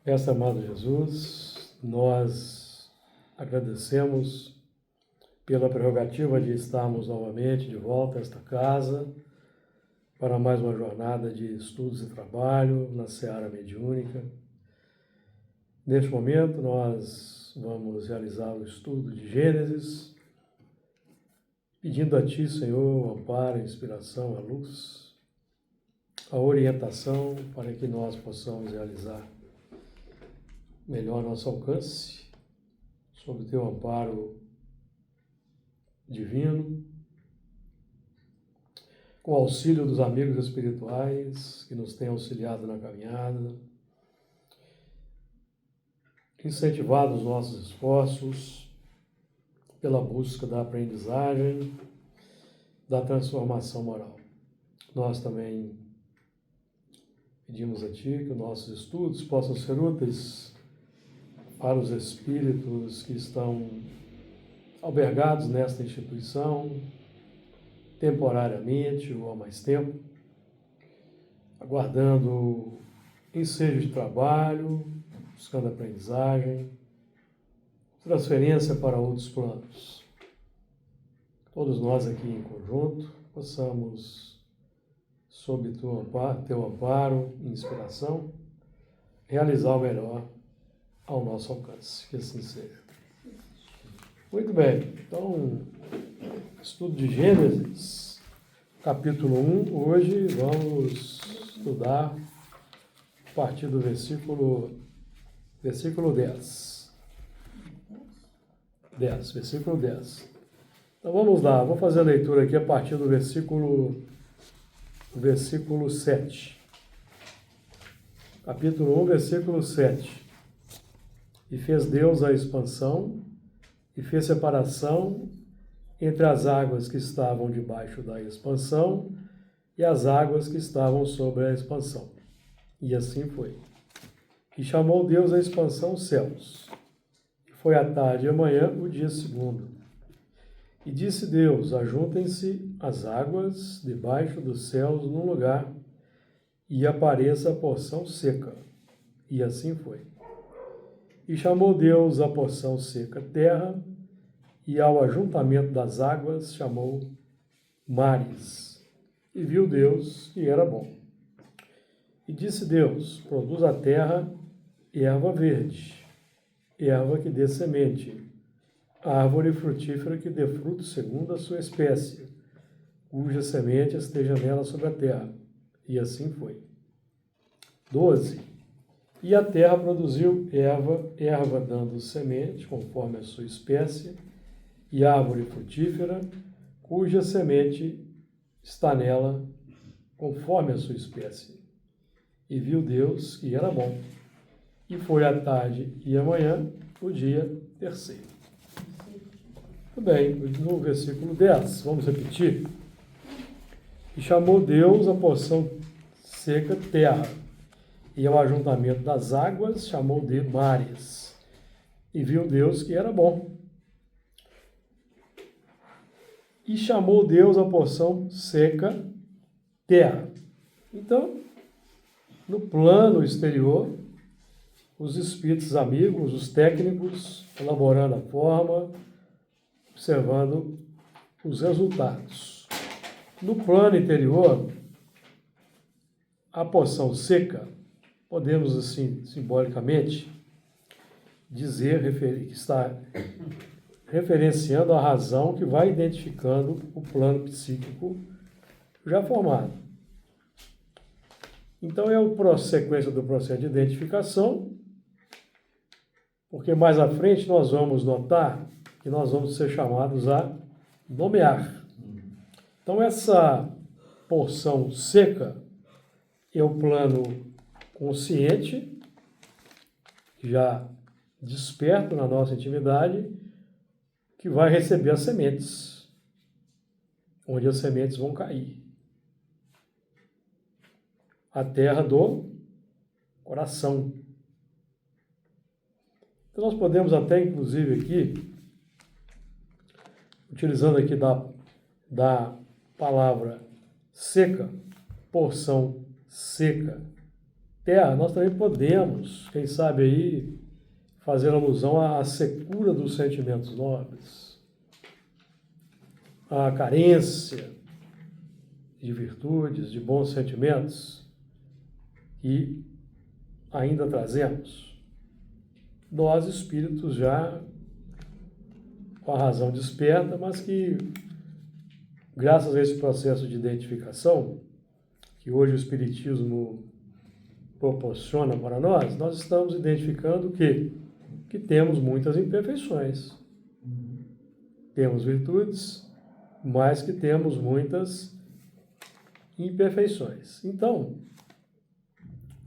Mestre amado Jesus, nós agradecemos pela prerrogativa de estarmos novamente de volta a esta casa para mais uma jornada de estudos e trabalho na seara mediúnica. Neste momento, nós vamos realizar o estudo de Gênesis, pedindo a Ti, Senhor, o amparo, a inspiração, a luz, a orientação para que nós possamos realizar melhor nosso alcance, sob o Teu amparo divino, com o auxílio dos amigos espirituais que nos têm auxiliado na caminhada, incentivado os nossos esforços pela busca da aprendizagem, da transformação moral. Nós também pedimos a Ti que os nossos estudos possam ser úteis para os espíritos que estão albergados nesta instituição, temporariamente ou há mais tempo, aguardando ensejo de trabalho, buscando aprendizagem, transferência para outros planos. Todos nós aqui em conjunto possamos, sob Teu amparo e inspiração, realizar o melhor ao nosso alcance. Que assim seja. Muito bem, então, estudo de Gênesis, capítulo 1, hoje vamos estudar a partir do versículo 10. Versículo 10. Então vamos lá, vou fazer a leitura aqui a partir do versículo 7. Capítulo 1, versículo 7. E fez Deus a expansão, e fez separação entre as águas que estavam debaixo da expansão e as águas que estavam sobre a expansão. E assim foi. E chamou Deus a expansão céus. E foi a tarde e a manhã o dia segundo. E disse Deus: ajuntem-se as águas debaixo dos céus num lugar, e apareça a porção seca. E assim foi. E chamou Deus a porção seca terra, e ao ajuntamento das águas chamou mares. E viu Deus que era bom. E disse Deus: produz a terra erva verde, erva que dê semente, árvore frutífera que dê fruto segundo a sua espécie, cuja semente esteja nela sobre a terra. E assim foi. 12. E a terra produziu erva dando semente, conforme a sua espécie, e árvore frutífera, cuja semente está nela, conforme a sua espécie. E viu Deus que era bom. E foi a tarde e a manhã, o dia terceiro. Muito bem, no versículo 10, vamos repetir. E chamou Deus a porção seca terra, e ao ajuntamento das águas chamou de mares. E viu Deus que era bom. E chamou Deus a porção seca terra. Então, no plano exterior, os espíritos amigos, os técnicos, elaborando a forma, observando os resultados. No plano interior, a porção seca, podemos assim, simbolicamente, dizer que está referenciando a razão que vai identificando o plano psíquico já formado. Então, é a sequência do processo de identificação, porque mais à frente nós vamos notar que nós vamos ser chamados a nomear. Então, essa porção seca é o plano consciente, já desperto na nossa intimidade, que vai receber as sementes, onde as sementes vão cair. A terra do coração. Então, nós podemos até, inclusive, aqui, utilizando aqui da palavra seca, porção seca, terra, nós também podemos, quem sabe aí, fazer alusão à secura dos sentimentos nobres, à carência de virtudes, de bons sentimentos que ainda trazemos. Nós, espíritos, já com a razão desperta, mas que, graças a esse processo de identificação, que hoje o Espiritismo proporciona para nós estamos identificando que temos muitas imperfeições. Temos virtudes, mas que temos muitas imperfeições. Então,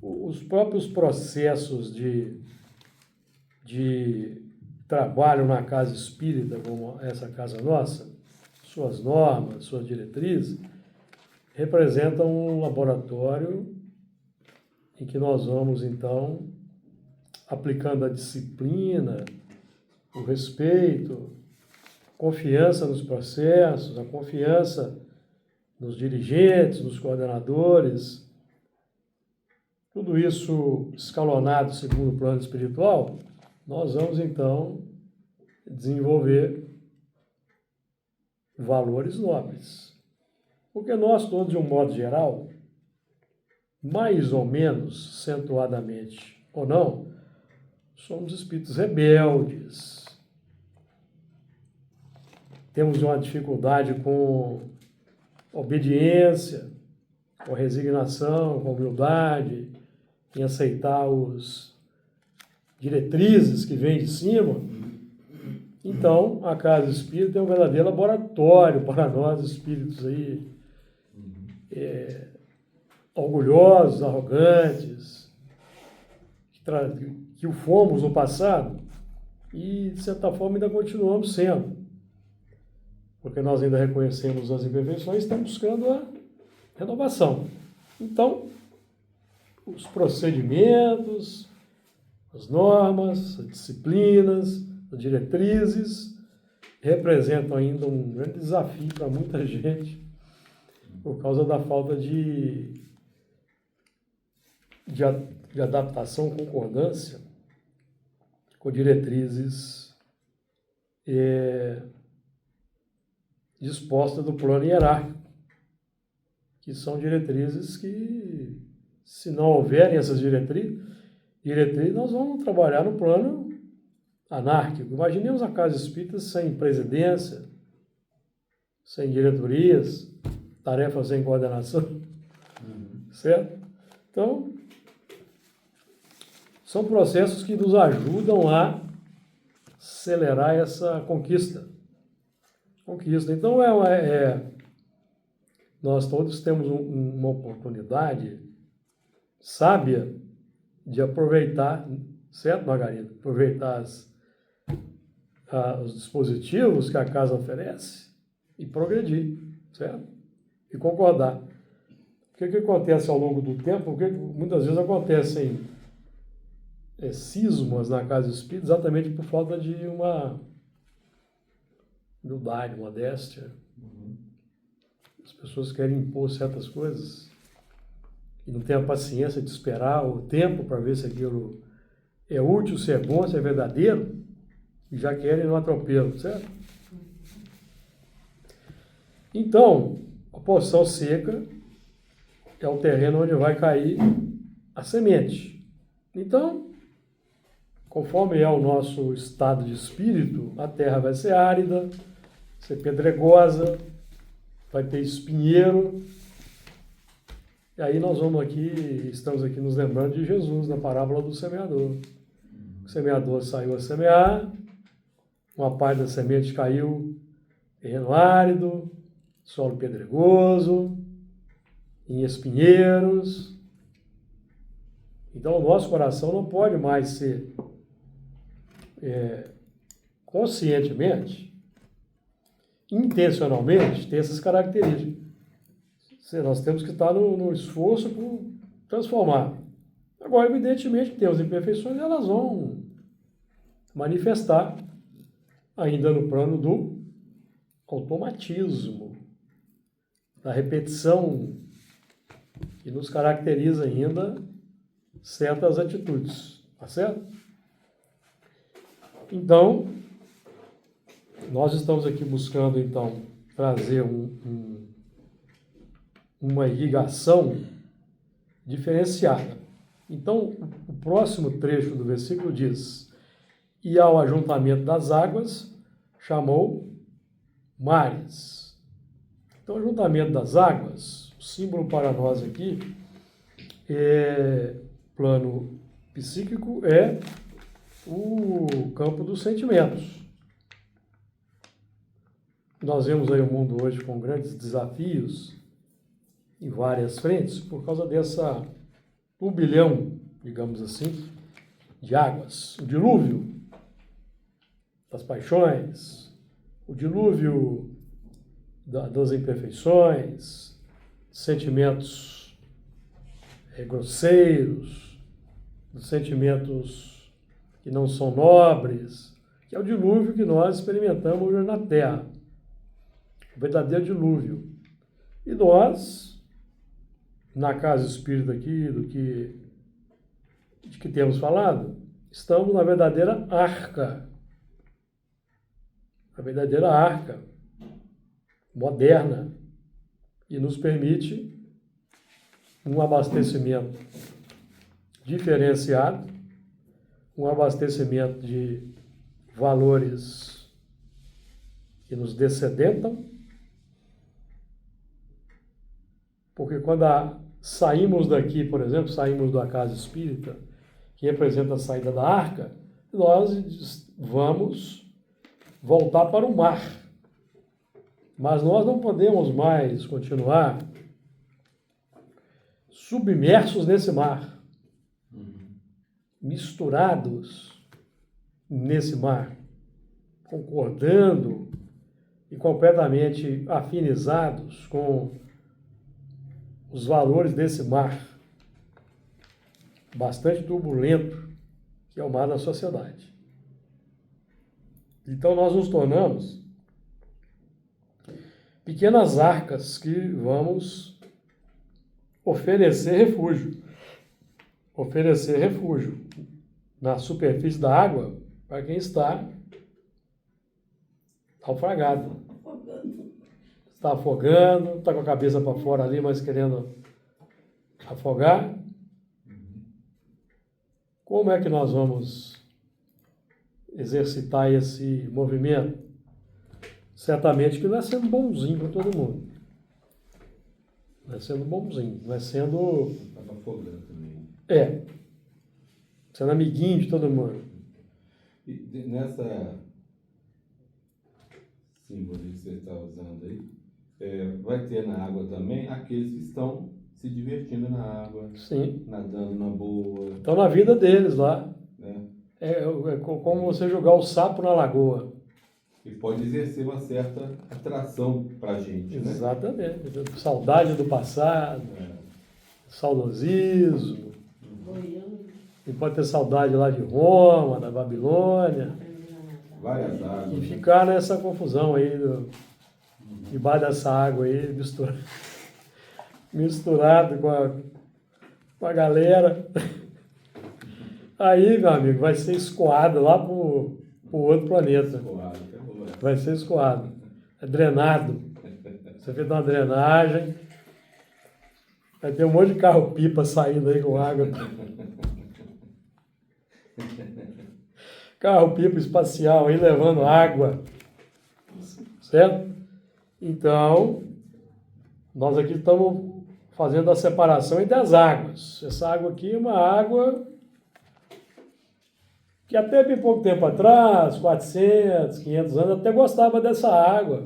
os próprios processos de trabalho na casa espírita, como essa casa nossa, suas normas, suas diretrizes, representam um laboratório em que nós vamos, então, aplicando a disciplina, o respeito, a confiança nos processos, a confiança nos dirigentes, nos coordenadores, tudo isso escalonado segundo o plano espiritual, nós vamos, então, desenvolver valores nobres. Porque nós todos, de um modo geral, mais ou menos, acentuadamente ou não, somos espíritos rebeldes. Temos uma dificuldade com obediência, com resignação, com humildade, em aceitar os diretrizes que vêm de cima. Então, a casa espírita é um verdadeiro laboratório para nós, espíritos aí, orgulhosos, arrogantes, que o fomos no passado e, de certa forma, ainda continuamos sendo. Porque nós ainda reconhecemos as imperfeições e estamos buscando a renovação. Então, os procedimentos, as normas, as disciplinas, as diretrizes representam ainda um grande desafio para muita gente por causa da falta de adaptação, concordância com diretrizes dispostas do plano hierárquico, que são diretrizes que, se não houverem essas diretrizes, nós vamos trabalhar no plano anárquico. Imaginemos a casa espírita sem presidência, sem diretorias, tarefas sem coordenação, certo? Então, são processos que nos ajudam a acelerar essa conquista. Então, nós todos temos uma oportunidade sábia de aproveitar, certo, Margarida? Aproveitar os dispositivos que a casa oferece e progredir, certo? E concordar. O que acontece ao longo do tempo? Porque muitas vezes acontecem cismas na casa espírita exatamente por falta de uma humildade, modéstia. As pessoas querem impor certas coisas e não têm a paciência de esperar o tempo para ver se aquilo é útil, se é bom, se é verdadeiro, e já querem no atropelo, certo? Então, a porção seca é o terreno onde vai cair a semente. Então, conforme é o nosso estado de espírito, a terra vai ser árida, ser pedregosa, vai ter espinheiro. E aí nós estamos aqui nos lembrando de Jesus, na parábola do semeador. O semeador saiu a semear, uma parte da semente caiu em terreno árido, solo pedregoso, em espinheiros. Então o nosso coração não pode mais ser conscientemente, intencionalmente, ter essas características. Nós temos que estar no esforço por transformar. Agora, evidentemente, que temos imperfeições, elas vão manifestar ainda no plano do automatismo, da repetição, que nos caracteriza ainda certas atitudes, tá certo? Então, nós estamos aqui buscando, então, trazer uma irrigação diferenciada. Então, o próximo trecho do versículo diz: e ao ajuntamento das águas, chamou mares. Então, o ajuntamento das águas, o símbolo para nós aqui, plano psíquico, é o campo dos sentimentos. Nós vemos aí o mundo hoje com grandes desafios em várias frentes por causa dessa turbilhão, digamos assim, de águas. O dilúvio das paixões, o dilúvio das imperfeições, sentimentos grosseiros, dos sentimentos que não são nobres, que é o dilúvio que nós experimentamos hoje na Terra. O verdadeiro dilúvio. E nós, na casa espírita aqui, de que temos falado, estamos na verdadeira arca. A verdadeira arca moderna, e nos permite um abastecimento diferenciado, um abastecimento de valores que nos descedentam, porque quando saímos daqui, por exemplo, saímos da casa espírita, que representa a saída da arca, nós vamos voltar para o mar. Mas nós não podemos mais continuar submersos nesse mar, misturados nesse mar, concordando e completamente afinizados com os valores desse mar, bastante turbulento, que é o mar da sociedade. Então nós nos tornamos pequenas arcas que vamos oferecer refúgio na superfície da água para quem está naufragado. Está afogando, está com a cabeça para fora ali, mas querendo afogar. Como é que nós vamos exercitar esse movimento? Certamente que não é sendo bonzinho para todo mundo. Não é sendo bonzinho, não é sendo... Estava afogando também. Sendo amiguinho de todo mundo. E nessa símbolo que você está usando aí, vai ter na água também aqueles que estão se divertindo na água, Sim. nadando na boa. Estão na vida deles lá. Né? É como você jogar o sapo na lagoa. E pode exercer uma certa atração para a gente, né? Exatamente. Saudade do passado, saudosismo. E pode ter saudade lá de Roma, da Babilônia. Várias águas. E ficar nessa confusão aí, debaixo dessa água aí, misturado com a galera. Aí, meu amigo, vai ser escoado lá pro outro planeta. Vai ser escoado. É drenado. Você fez uma drenagem. Vai ter um monte de carro-pipa saindo aí com água. Carro-pipa espacial aí levando água. Certo? Então, nós aqui estamos fazendo a separação entre as águas. Essa água aqui é uma água que até bem pouco tempo atrás, 400, 500 anos, até gostava dessa água.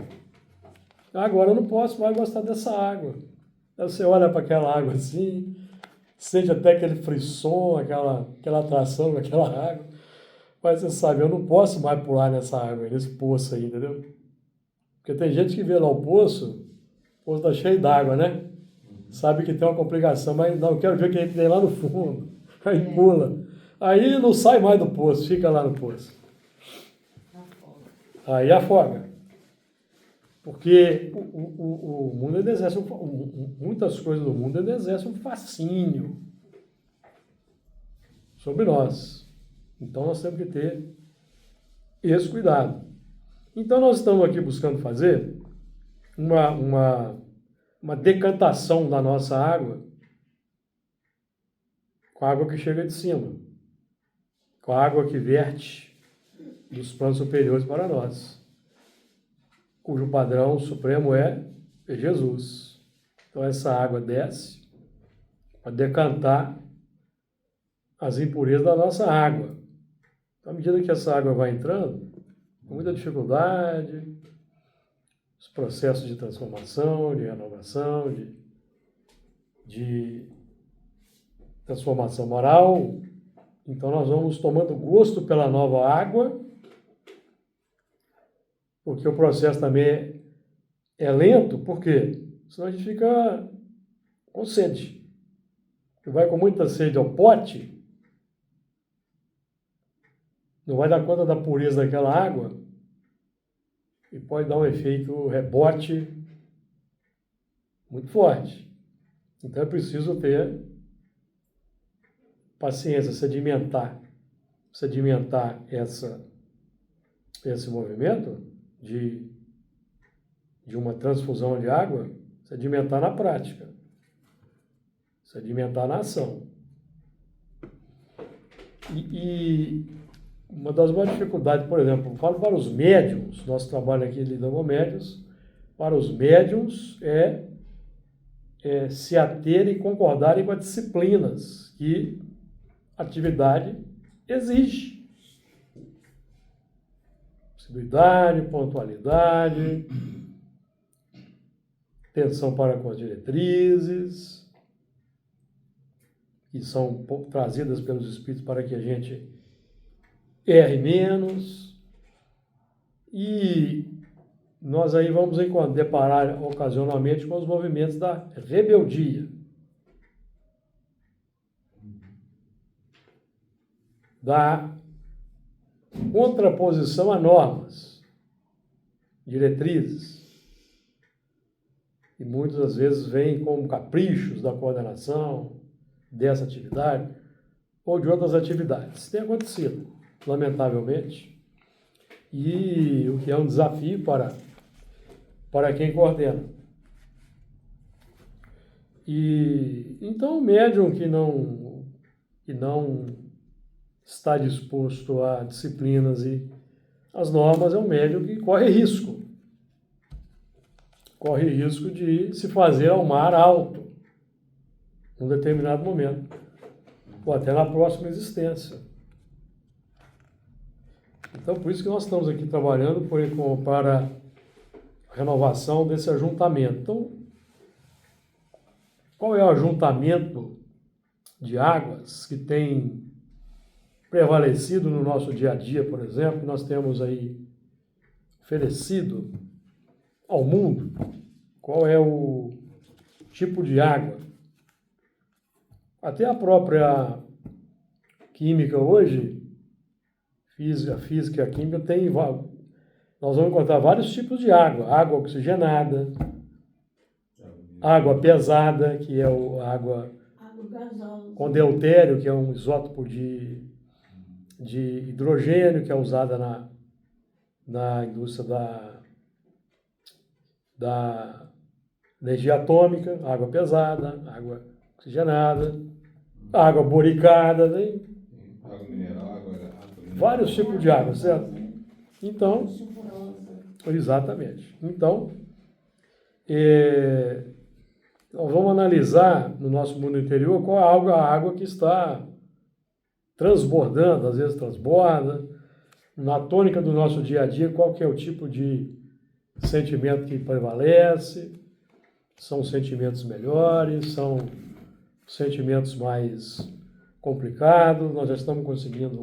Agora eu não posso mais gostar dessa água. Aí você olha para aquela água assim, sente até aquele frisson, aquela atração com aquela água. Mas você sabe, eu não posso mais pular nessa água, nesse poço aí, entendeu? Porque tem gente que vê lá o poço está cheio d'água, né? Sabe que tem uma complicação, mas não, eu quero ver o que tem lá no fundo. Aí pula. Aí não sai mais do poço, fica lá no poço. Aí afoga. Porque o mundo ele exerce muitas coisas do mundo ele exerce um fascínio sobre nós. Então nós temos que ter esse cuidado. Então nós estamos aqui buscando fazer uma decantação da nossa água com a água que chega de cima, com a água que verte dos planos superiores para nós, cujo padrão supremo é Jesus. Então essa água desce para decantar as impurezas da nossa água. Então, à medida que essa água vai entrando, com muita dificuldade, os processos de transformação, de renovação, de transformação moral, então nós vamos tomando gosto pela nova água, porque o processo também é lento, por quê? Senão a gente fica com sede. Você vai com muita sede ao pote, não vai dar conta da pureza daquela água e pode dar um efeito rebote muito forte. Então é preciso ter paciência, sedimentar esse movimento de uma transfusão de água, sedimentar na prática, sedimentar na ação. E uma das maiores dificuldades, por exemplo, falo para os médiums, nosso trabalho aqui lidando com médiums, para os médiums é se aterem e concordarem com as disciplinas que a atividade exige. Assiduidade, pontualidade, atenção para com as diretrizes, que são trazidas pelos Espíritos para que a gente erre menos. E nós aí vamos deparar ocasionalmente com os movimentos da rebeldia, da contraposição a normas, diretrizes, e muitas das vezes vêm como caprichos da coordenação dessa atividade ou de outras atividades. Tem acontecido, lamentavelmente, e o que é um desafio para quem coordena. E então o médium que não está disposto a disciplinas e as normas é um médium que corre risco de se fazer ao mar alto num determinado momento, ou até na próxima existência. Então, por isso que nós estamos aqui trabalhando para a renovação desse ajuntamento. Então, qual é o ajuntamento de águas que tem prevalecido no nosso dia a dia, por exemplo, que nós temos aí oferecido ao mundo? Qual é o tipo de água? Até a própria química hoje, a física e a química nós vamos encontrar vários tipos de água. Água oxigenada, água pesada, que é água com deutério, que é um isótopo de hidrogênio, que é usada na indústria da energia atômica, água pesada, água oxigenada, água boricada, né? Água mineral, vários tipos de água, certo? Então, exatamente. Então, nós vamos analisar no nosso mundo interior qual é a água que está transbordando, às vezes transborda. Na tônica do nosso dia a dia, qual que é o tipo de sentimento que prevalece? São sentimentos melhores, são sentimentos mais complicados, nós já estamos conseguindo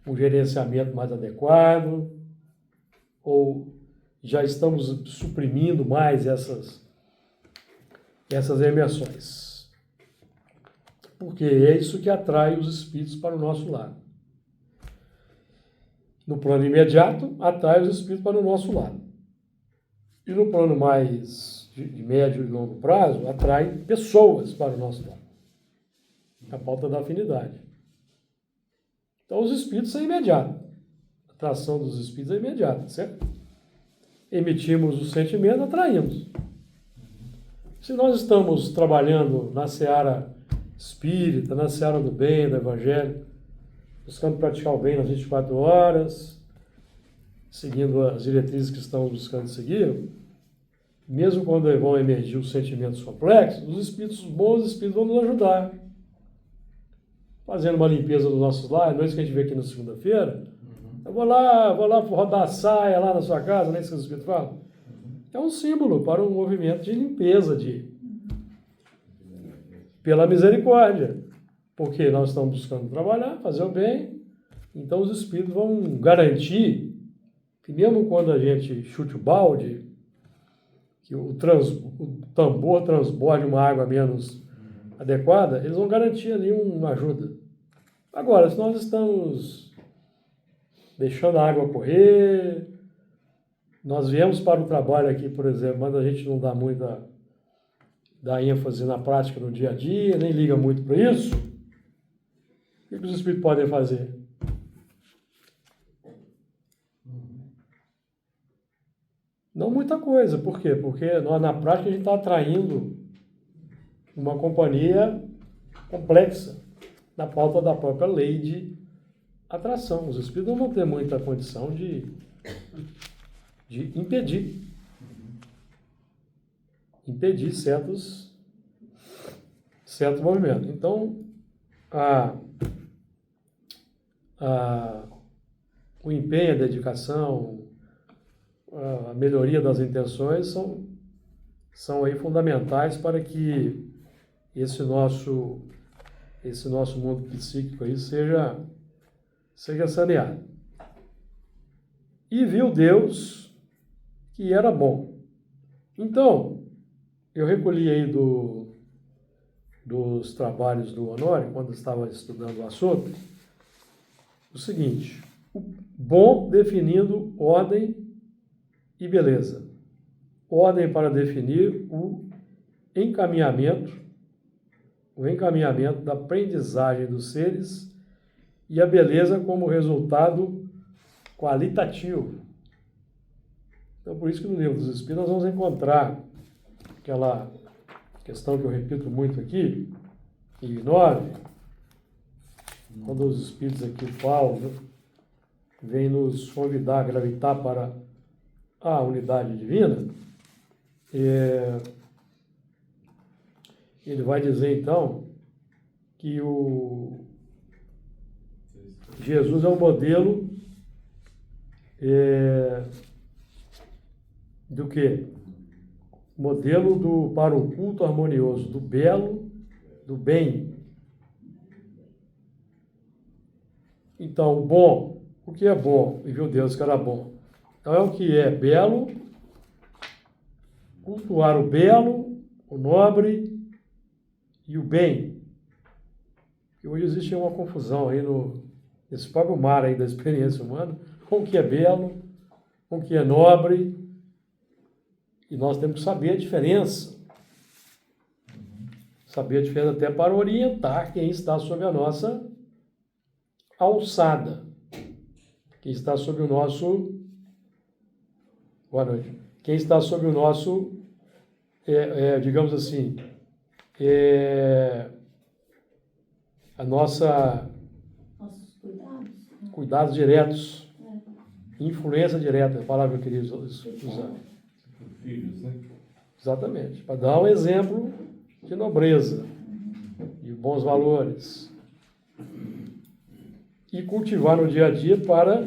um gerenciamento mais adequado, ou já estamos suprimindo mais essas emersões. Porque é isso que atrai os espíritos para o nosso lado. No plano imediato, atrai os espíritos para o nosso lado. E no plano mais de médio e longo prazo, atrai pessoas para o nosso lado. A pauta da afinidade. Então, os espíritos são imediatos. A atração dos espíritos é imediata, certo? Emitimos o sentimento, atraímos. Se nós estamos trabalhando na seara espírita, na seara do bem, do evangelho, buscando praticar o bem nas 24 horas, seguindo as diretrizes que estamos buscando seguir, mesmo quando vão emergir os sentimentos complexos, os espíritos bons, os espíritos vão nos ajudar. Fazendo uma limpeza dos nossos lares, não é isso que a gente vê aqui na segunda-feira. Eu vou lá rodar a saia lá na sua casa, não é isso que os espíritos falam? É um símbolo para um movimento de limpeza, pela misericórdia. Porque nós estamos buscando trabalhar, fazer o bem, então os espíritos vão garantir que mesmo quando a gente chute o balde, que o tambor transborde uma água menos adequada, eles vão garantir ali uma ajuda. Agora, se nós estamos deixando a água correr, nós viemos para o trabalho aqui, por exemplo, mas a gente não dá dá ênfase na prática no dia a dia, nem liga muito para isso, o que os espíritos podem fazer? Não muita coisa. Por quê? Porque na prática a gente está atraindo uma companhia complexa na pauta da própria lei de atração. Os espíritos não vão ter muita condição de impedir certos movimentos. Então, o empenho, a dedicação, a melhoria das intenções são aí fundamentais para que esse nosso mundo psíquico aí seja saneado. E viu Deus que era bom. Então, eu recolhi aí dos trabalhos do Honório, quando estava estudando o assunto, o seguinte: o bom definindo ordem e beleza. Ordem para definir o encaminhamento da aprendizagem dos seres e a beleza como resultado qualitativo. Então, por isso que no Livro dos Espíritos nós vamos encontrar aquela questão que eu repito muito aqui, em 9, quando os Espíritos aqui falam, né, vêm nos convidar a gravitar para a unidade divina, ele vai dizer então que Jesus é um modelo do quê? Modelo para o culto harmonioso, do belo, do bem. Então, o bom, o que é bom? E viu Deus que era bom. Então é o que é belo, cultuar o belo, o nobre e o bem. E hoje existe uma confusão aí nesse próprio mar aí da experiência humana, com o que é belo, com o que é nobre, e nós temos que saber a diferença. Saber a diferença até para orientar quem está sob a nossa alçada, quem está sob o nosso... Boa noite. Quem está sob o nosso, digamos assim, a nossa... Nossos cuidados. Cuidados diretos. Influência direta, a palavra que eu queria usar. Filhos, né? Exatamente. Para dar um exemplo de nobreza e bons valores. E cultivar no dia a dia para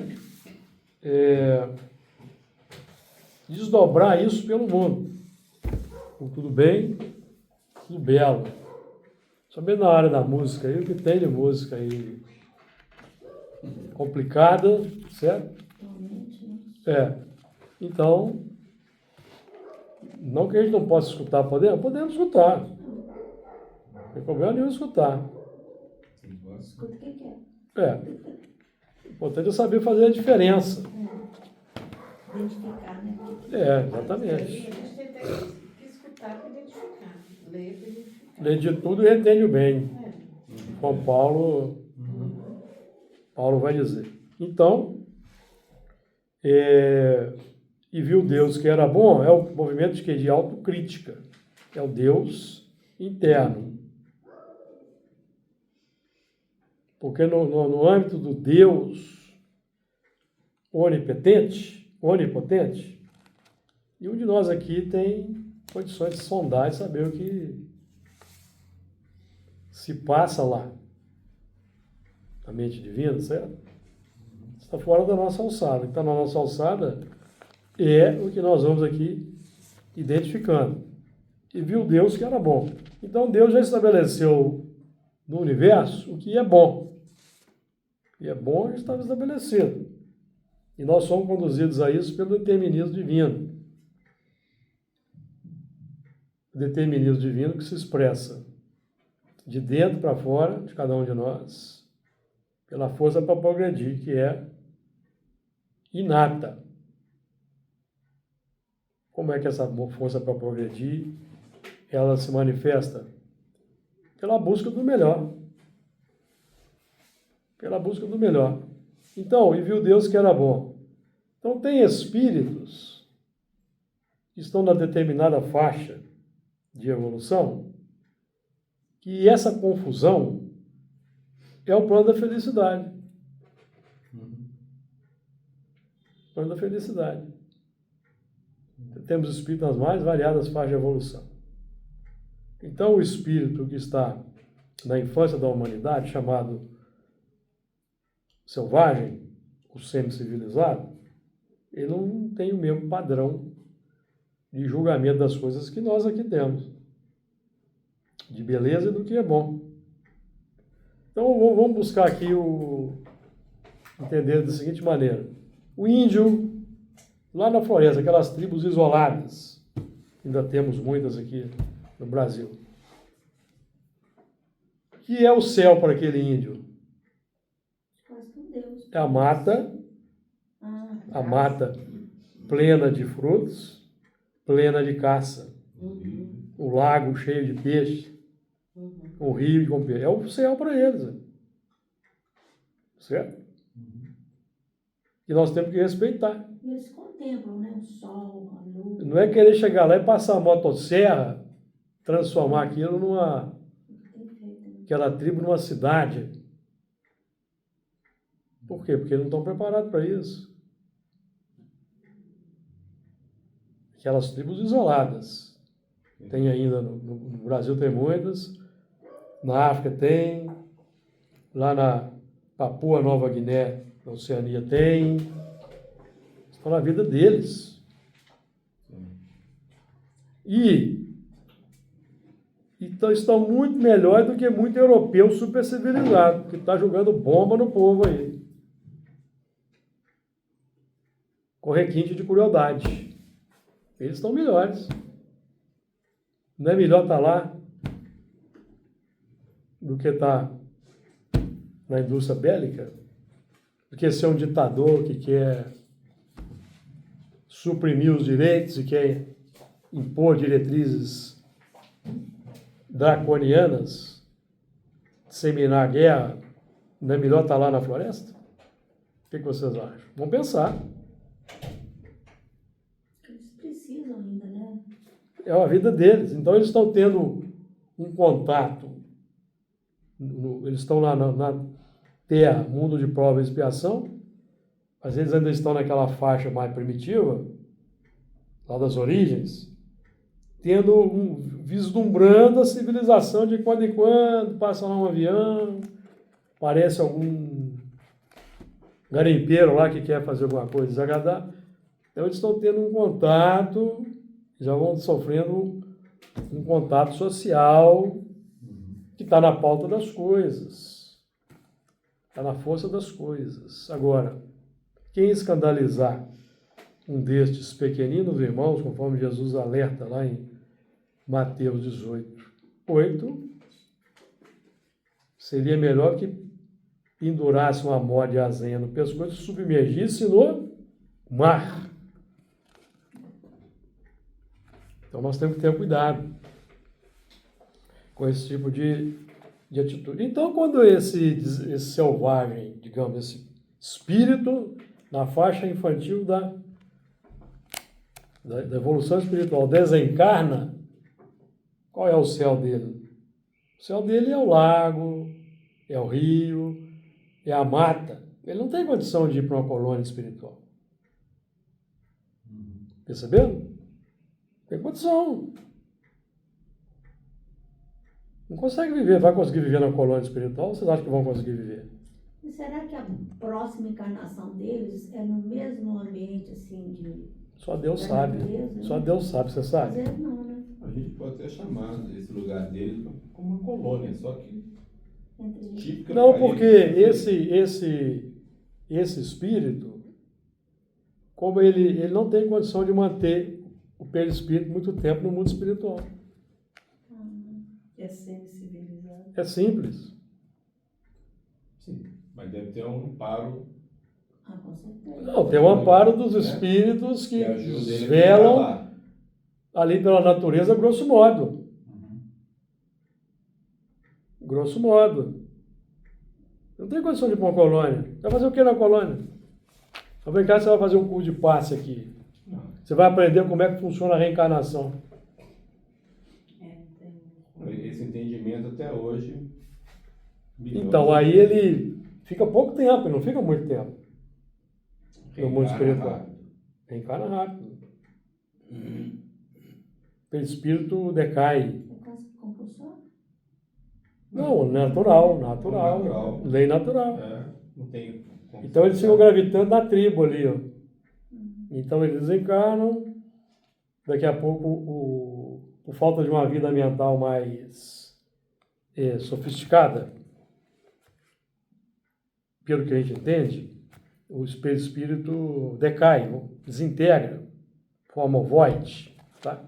desdobrar isso pelo mundo. Com tudo bem, tudo belo. Também na área da música aí, o que tem de música aí complicada, certo? Então, não que a gente não possa escutar, podemos escutar. Não tem problema nenhum escutar. Escuta quem quer. O importante é saber fazer a diferença. Identificar, né? Exatamente. A gente tem que escutar para identificar. Ler para identificar. Lê de tudo e entende o bem. João Paulo Paulo vai dizer. Então, e viu Deus que era bom, é o movimento de quê? De autocrítica. É o Deus interno. Porque no âmbito do Deus onipotente, nenhum de nós aqui tem condições de sondar e saber o que se passa lá. A mente divina, certo? Está fora da nossa alçada. Então, na nossa alçada é o que nós vamos aqui identificando. E viu Deus que era bom. Então, Deus já estabeleceu no universo o que é bom. O que é bom já estava estabelecido. E nós somos conduzidos a isso pelo determinismo divino. O determinismo divino que se expressa de dentro para fora de cada um de nós, pela força para progredir, que é inata. Como é que essa força para progredir, ela se manifesta? Pela busca do melhor. Pela busca do melhor. Então, e viu Deus que era bom. Então, tem espíritos que estão na determinada faixa de evolução, que essa confusão é o plano da felicidade. O plano da felicidade. Temos espíritos nas mais variadas faixas de evolução. Então, o espírito que está na infância da humanidade, chamado selvagem, o semi-civilizado, ele não tem o mesmo padrão de julgamento das coisas que nós aqui temos, de beleza e do que é bom. Então, vamos buscar aqui entender da seguinte maneira. O índio, lá na floresta, aquelas tribos isoladas, ainda temos muitas aqui no Brasil. O que é o céu para aquele índio? É a mata plena de frutos, plena de caça. O lago cheio de peixe, o rio com peixe. É o céu para eles. Certo? E nós temos que respeitar. Eles contemplam, né? O sol, a lua. Não é querer chegar lá e passar a motosserra, transformar aquela tribo numa cidade. Por quê? Porque eles não estão preparados para isso. Aquelas tribos isoladas. Tem ainda, no Brasil tem muitas, na África tem, lá na Papua Nova Guiné, na Oceania tem. Estão na vida deles. E então estão muito melhor do que muito europeu super civilizado, que está jogando bomba no povo aí. Com requinte de crueldade. Eles estão melhores. Não é melhor estar lá do que estar na indústria bélica? Do que ser um ditador que quer suprimir os direitos e quer impor diretrizes draconianas, disseminar a guerra? Não é melhor estar lá na floresta? O que vocês acham? Vamos pensar. Eles precisam ainda, né? É a vida deles. Então, eles estão tendo um contato. Eles estão lá na Terra, mundo de prova e expiação. Às vezes ainda estão naquela faixa mais primitiva, lá das origens, vislumbrando a civilização de quando em quando, passa lá um avião, parece algum garimpeiro lá que quer fazer alguma coisa desagradável. Então, eles estão tendo um contato, já vão sofrendo um contato social que está na pauta das coisas, está na força das coisas. Agora, quem escandalizar um destes pequeninos irmãos, conforme Jesus alerta lá em Mateus 18:8, seria melhor que pendurasse uma mó de azenha no pescoço e submergisse no mar. Então nós temos que ter cuidado com esse tipo de de atitude. Então, quando esse selvagem, digamos, esse espírito na faixa infantil da evolução espiritual desencarna, qual é o céu dele? O céu dele é o lago, é o rio, é a mata. Ele não tem condição de ir para uma colônia espiritual. Percebeu? Tem condição. Não consegue viver. Vai conseguir viver na colônia espiritual? Vocês acham que vão conseguir viver? E será que a próxima encarnação deles é no mesmo ambiente, assim, de... Só Deus da sabe. natureza, né? Só Deus sabe, você sabe? Mas não, né? A gente pode até chamar esse lugar dele como uma colônia, só que Entre... típica Não, pra porque ele. esse espírito, como ele não tem condição de manter o perispírito muito tempo no mundo espiritual. É semi-civilizado. É simples. Sim, mas deve ter um amparo Ah, com certeza. Não, tem o amparo dos espíritos que ajuda ele a velam ficar lá. ali pela natureza, grosso modo. Grosso modo. Não tem condição de ir para uma colônia. Vai fazer o que na colônia? Vai brincar, você vai fazer um curso de passe aqui. Não. Você vai aprender como é que funciona a reencarnação. Esse entendimento até hoje. Então, aí ele fica pouco tempo, ele não fica muito tempo no mundo espiritual. Reencarna rápido. O espírito decai. É quase compulsório? Não, natural. Lei natural. Não tem. Então eles ficam gravitando na tribo ali, ó. Então eles desencarnam, daqui a pouco, por falta de uma vida mental mais sofisticada, pelo que a gente entende, o espírito decai, desintegra, forma void, tá?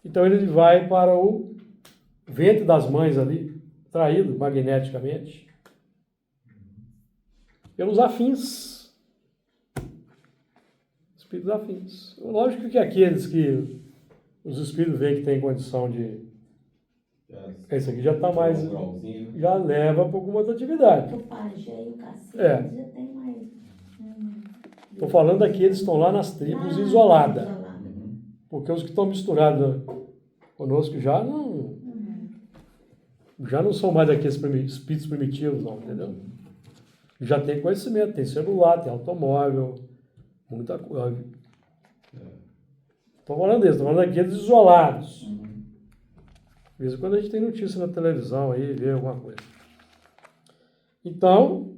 Então ele vai para o ventre das mães ali, traído magneticamente, pelos afins. Espíritos afins. Lógico que aqueles que os espíritos veem que tem condição de... Esse aqui já está mais... Já leva para alguma outra atividade. O pajé e o cacique É. já tem mais... Estou falando daqueles que estão lá nas tribos isoladas. Porque os que estão misturados conosco já não são mais aqueles espíritos primitivos, não, entendeu? Já tem conhecimento, tem celular, tem automóvel, muita coisa. Estou falando disso, estou falando daqueles isolados. De vez em quando a gente tem notícia na televisão aí, vê alguma coisa. Então,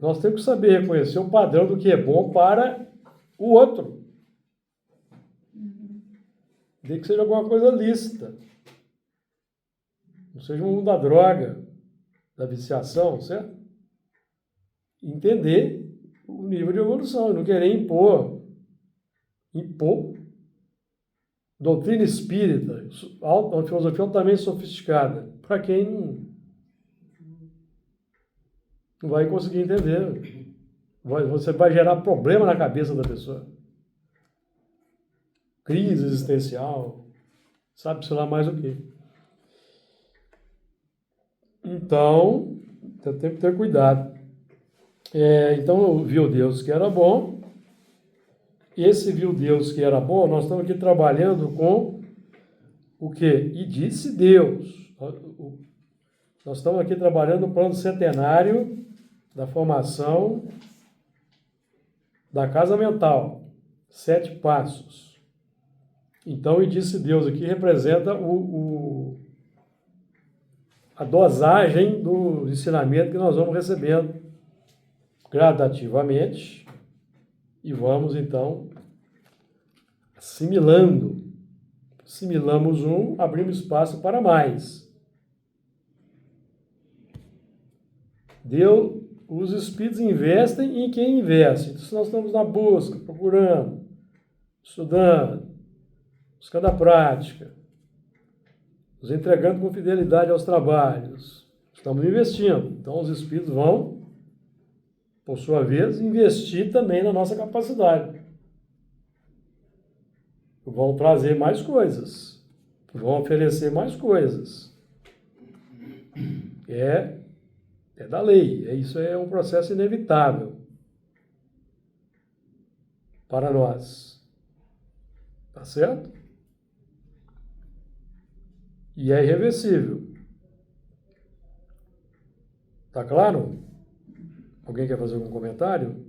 nós temos que saber reconhecer o padrão do que é bom para o outro. Desde que seja alguma coisa lícita. Não seja um mundo da droga, da viciação, certo? Entender o nível de evolução, não querer impor. Doutrina espírita, uma filosofia altamente sofisticada, para quem não vai conseguir entender. Você vai gerar problema na cabeça da pessoa. Crise existencial, sabe-se lá mais o quê. Então, tem que ter cuidado. Então, viu Deus que era bom. Esse viu Deus que era bom, nós estamos aqui trabalhando com o quê? E disse Deus. Nós estamos aqui trabalhando no plano centenário da formação da casa mental. 7 passos. Então, e disse Deus aqui representa a dosagem do ensinamento que nós vamos recebendo gradativamente e vamos, então, assimilando. Assimilamos abrimos espaço para mais. Os espíritos investem em quem investe. Então, se nós estamos na busca, procurando, estudando, buscando a prática, nos entregando com fidelidade aos trabalhos, estamos investindo. Então, os espíritos vão, por sua vez, investir também na nossa capacidade. Vão trazer mais coisas, vão oferecer mais coisas. É da lei. Isso é um processo inevitável para nós. Tá certo? E é irreversível. Tá claro? Alguém quer fazer algum comentário?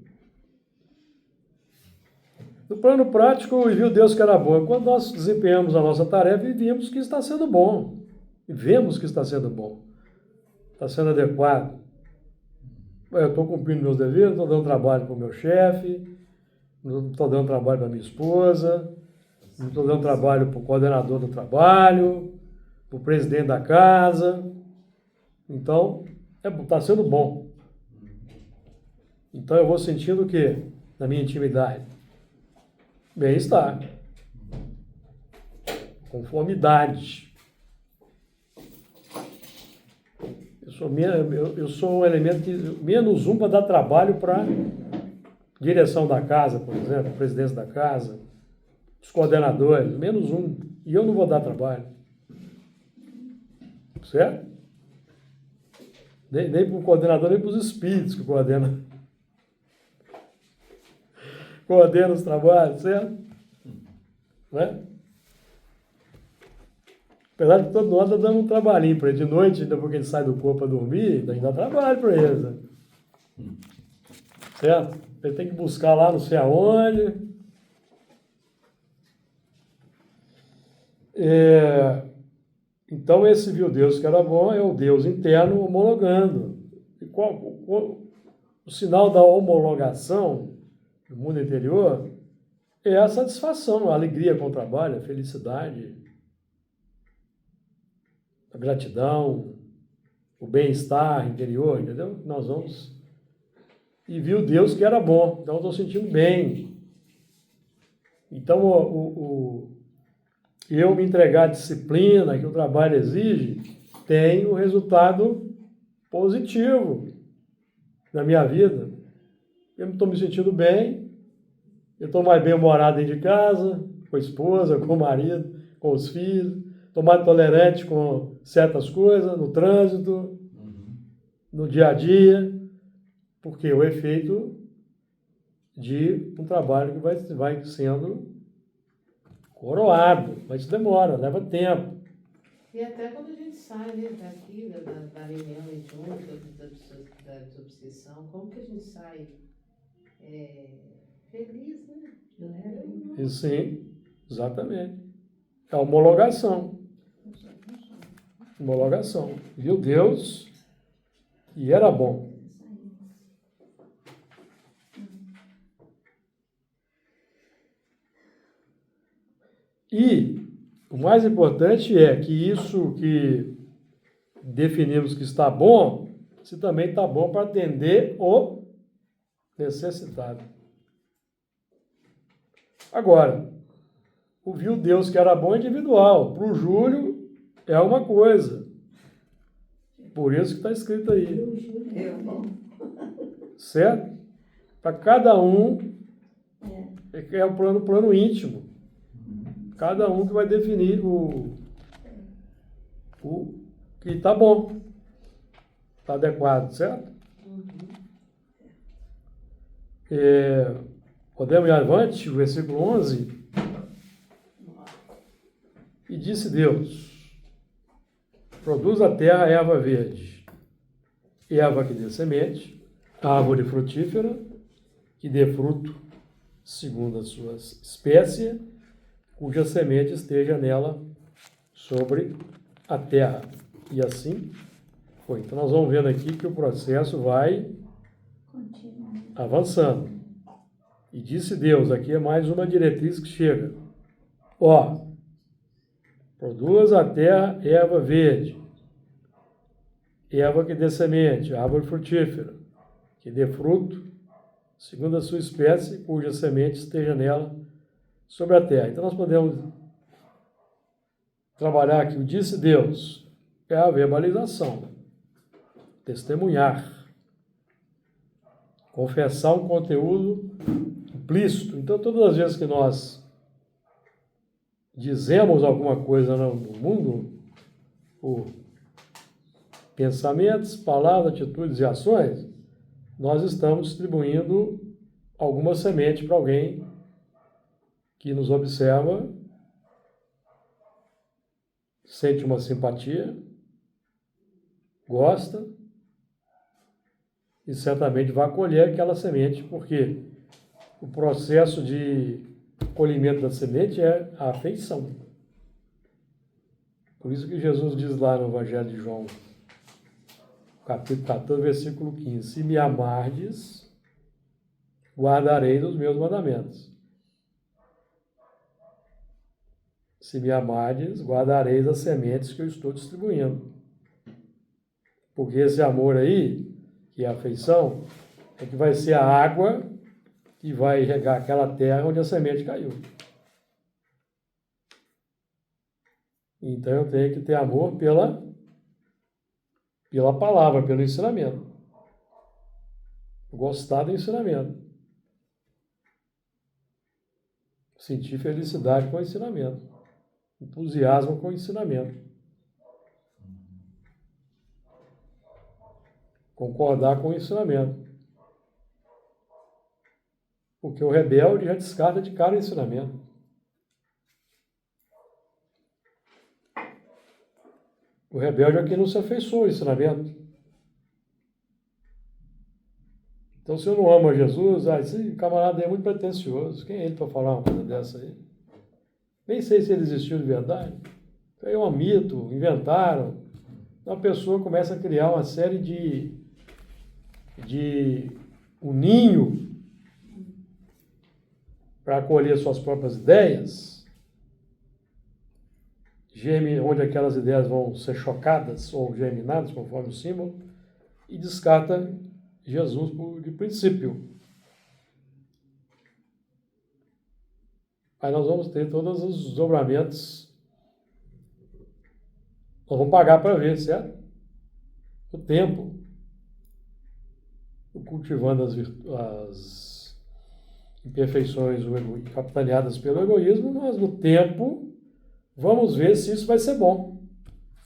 No plano prático, e viu Deus que era bom. Quando nós desempenhamos a nossa tarefa e vimos que está sendo bom. E vemos que está sendo bom. Está sendo adequado. Eu estou cumprindo meus deveres, estou dando trabalho para o meu chefe, não estou dando trabalho para minha esposa, não estou dando trabalho para o coordenador do trabalho, para o presidente da casa. Então, está sendo bom. Então eu vou sentindo o quê? Na minha intimidade? Bem-estar. Conformidade. Eu sou um elemento que, menos um para dar trabalho para direção da casa, por exemplo, presidência da casa, os coordenadores, menos um. E eu não vou dar trabalho. Certo? Nem para o coordenador, nem para os espíritos que coordenam os trabalhos, certo? Né? Apesar de todo mundo está dando um trabalhinho para ele. De noite, depois que ele sai do corpo para dormir, ainda dá trabalho para ele. Né? Certo? Ele tem que buscar lá não sei aonde. Então, esse viu Deus que era bom é o Deus interno homologando. E o sinal da homologação no mundo interior é a satisfação, a alegria com o trabalho, a felicidade, a gratidão, o bem-estar interior, entendeu? Nós vamos... E viu Deus que era bom, então eu estou sentindo bem. Então, eu me entregar à disciplina que o trabalho exige, tem um resultado positivo na minha vida. Eu estou me sentindo bem, eu estou mais bem-humorado dentro de casa, com a esposa, com o marido, com os filhos, estou mais tolerante com certas coisas, no trânsito, no dia a dia, porque o efeito de um trabalho que vai sendo coroado, mas demora, leva tempo. E até quando a gente sai, né, daqui, da reunião junto, da desobsessão, como que a gente sai feliz, né? Leve. Sim, exatamente. É a homologação. Homologação. Viu Deus e era bom. E o mais importante é que isso que definimos que está bom, se também está bom para atender o necessitado. Agora, o viu Deus que era bom é individual. Para o Júlio é uma coisa. Por isso que está escrito aí. Certo? Para cada um é o plano íntimo. Cada um que vai definir o que está bom. Está adequado, certo? Podemos ir avante, o versículo 11. E disse Deus: produz a terra erva verde, erva que dê semente, árvore frutífera, que dê fruto segundo a sua espécie, cuja semente esteja nela sobre a terra. E assim foi. Então nós vamos vendo aqui que o processo vai avançando. E disse Deus, aqui é mais uma diretriz que chega. Produz a terra erva verde, erva que dê semente, árvore frutífera, que dê fruto, segundo a sua espécie, cuja semente esteja nela sobre a terra. Então nós podemos trabalhar aqui o disse Deus, é a verbalização, testemunhar, confessar um conteúdo implícito. Então todas as vezes que nós dizemos alguma coisa no mundo, pensamentos, palavras, atitudes e ações, nós estamos distribuindo alguma semente para alguém que nos observa, sente uma simpatia, gosta e certamente vai colher aquela semente, porque o processo de colhimento da semente é a afeição. Por isso que Jesus diz lá no Evangelho de João, capítulo 14, versículo 15, se me amardes, guardareis os meus mandamentos. Se me amardes, guardareis as sementes que eu estou distribuindo. Porque esse amor aí, que é a afeição, é que vai ser a água que vai regar aquela terra onde a semente caiu. Então eu tenho que ter amor pela palavra, pelo ensinamento. Gostar do ensinamento. Sentir felicidade com o ensinamento. Entusiasmo com o ensinamento. Concordar com o ensinamento. Porque o rebelde já descarta de cara o ensinamento. O rebelde é quem não se afeiçoa ao ensinamento. Então, se eu não amo a Jesus, esse camarada é muito pretensioso. Quem é ele para falar uma coisa dessa aí? Nem sei se ele existiu de verdade. Isso aí é um mito, inventaram. Então, a pessoa começa a criar uma série de um ninho para acolher suas próprias ideias, onde aquelas ideias vão ser chocadas ou germinadas, conforme o símbolo, e descarta Jesus de princípio. Aí nós vamos ter todos os desdobramentos. Nós vamos pagar para ver, certo? O tempo. Cultivando as imperfeições capitaneadas pelo egoísmo, nós no tempo vamos ver se isso vai ser bom.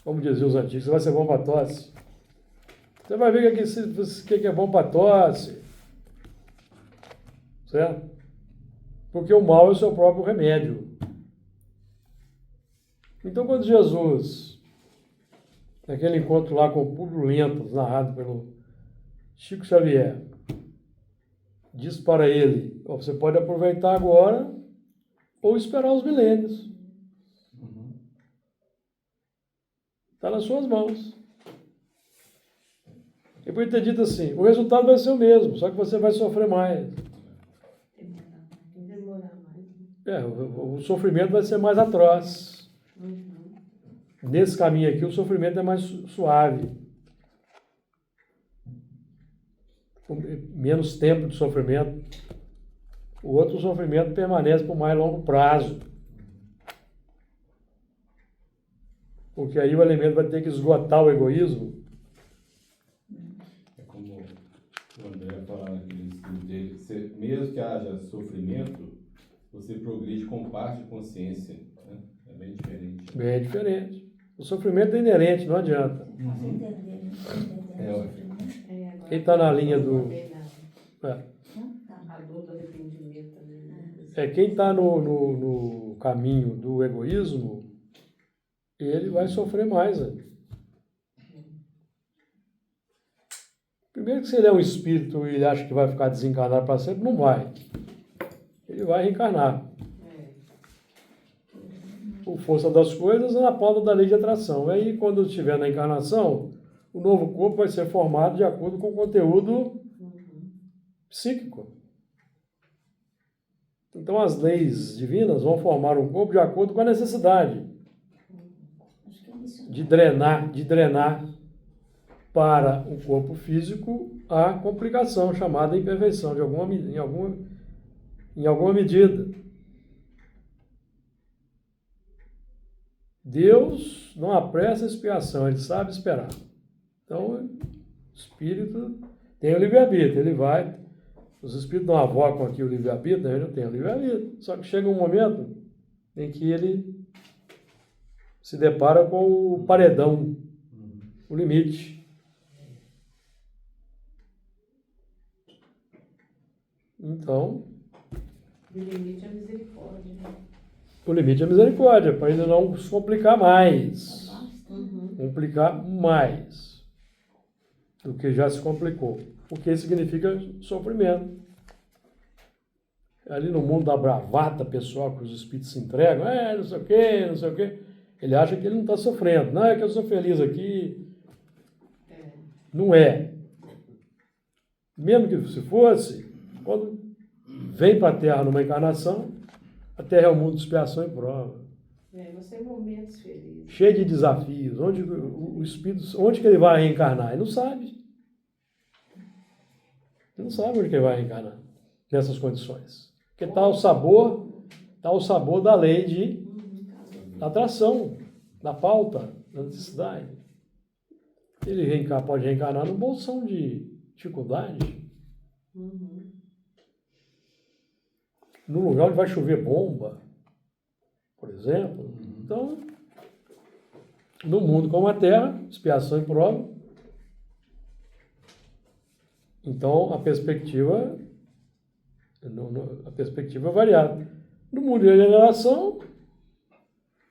Como diziam os antigos, isso vai ser bom para tosse. Você vai ver o que é bom para tosse. Certo? Porque o mal é o seu próprio remédio. Então, quando Jesus, naquele encontro lá com o Públio Lentulus, narrado pelo Chico Xavier, diz para ele, você pode aproveitar agora ou esperar os milênios. Está nas suas mãos. E por ter dito assim, o resultado vai ser o mesmo, só que você vai sofrer mais. Demorar mais. O sofrimento vai ser mais atroz. Nesse caminho aqui, o sofrimento é mais suave. Menos tempo de sofrimento. O outro sofrimento permanece por mais longo prazo. Porque aí o elemento vai ter que esgotar o egoísmo. É como o André fala naquele estudo dele, mesmo que haja sofrimento, você progride com paz de consciência. Né? É bem diferente. Bem diferente. O sofrimento é inerente, não adianta. Nós entendemos. Entendemos. Quem está na linha do... Adulto arrependimento também. Quem está no caminho do egoísmo, ele vai sofrer mais. Né? Primeiro que se ele é um espírito e ele acha que vai ficar desencarnado para sempre, não vai. Ele vai reencarnar. Por força das coisas, na pauta da lei de atração. Aí, quando estiver na encarnação, o novo corpo vai ser formado de acordo com o conteúdo psíquico. Então, as leis divinas vão formar um corpo de acordo com a necessidade de drenar para o corpo físico a complicação chamada imperfeição, em alguma medida. Deus não apressa a expiação, ele sabe esperar. Então, o espírito tem o livre-arbítrio, ele vai. Os espíritos não avocam aqui o livre-arbítrio, ele não tem o livre-arbítrio. Só que chega um momento em que ele se depara com o paredão, o limite. Então, E o limite é a misericórdia, né? o limite é a misericórdia, para ele não se complicar mais. Basta. Uhum. Complicar mais do que já se complicou. O que significa sofrimento. Ali no mundo da bravata pessoal que os espíritos se entregam, não sei o quê, não sei o quê. Ele acha que ele não está sofrendo. Não, é que eu sou feliz aqui. É. Não é. Mesmo que se fosse, quando vem para a Terra numa encarnação, a Terra é um mundo de expiação e prova. Você tem momentos felizes. Cheio de desafios. Onde o espírito, onde que ele vai reencarnar? Ele não sabe. Ele não sabe onde que ele vai reencarnar nessas condições. Porque está o sabor da lei de atração, da pauta, da necessidade. Ele pode reencarnar num bolsão de dificuldade, Uhum. num lugar onde vai chover bomba, por exemplo. Então, no mundo como a Terra, expiação e prova. Então, a perspectiva é variada. No mundo de regeneração,